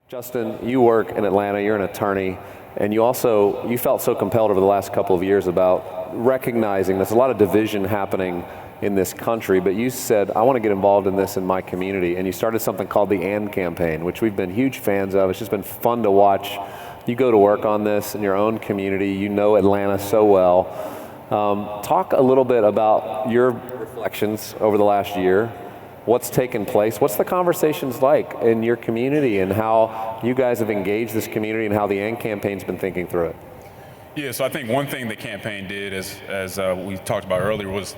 Justin, you work in Atlanta, you're an attorney, and you felt so compelled over the last couple of years about recognizing there's a lot of division happening in this country, but you said, I want to get involved in this in my community, and you started something called the AND campaign, which we've been huge fans of. It's just been fun to watch. You go to work on this in your own community, you know Atlanta so well. Talk a little bit about your reflections over the last year. What's taken place? What's the conversations like in your community and how you guys have engaged this community and how the AND campaign's been thinking through it? Yeah, so I think one thing the campaign did, as we talked about earlier, was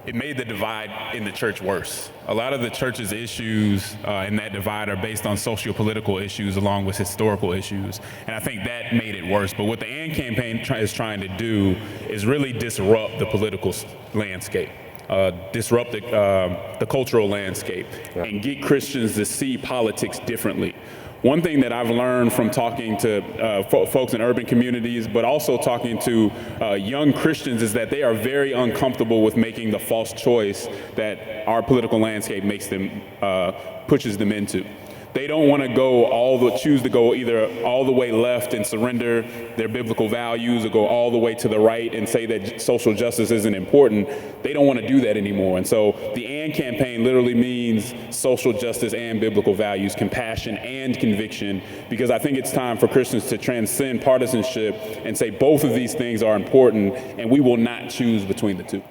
it made the divide in the church worse. A lot of the church's issues in that divide are based on socio-political issues along with historical issues, and I think that made it worse. But what the AND campaign is trying to do is really disrupt the political landscape. Disrupt the cultural landscape, and get Christians to see politics differently. One thing that I've learned from talking to folks in urban communities, but also talking to young Christians, is that they are very uncomfortable with making the false choice that our political landscape makes them, pushes them into. They don't want to choose to go either all the way left and surrender their biblical values, or go all the way to the right and say that social justice isn't important. They don't want to do that anymore. And so the AND campaign literally means social justice and biblical values, compassion and conviction, because I think it's time for Christians to transcend partisanship and say both of these things are important, and we will not choose between the two.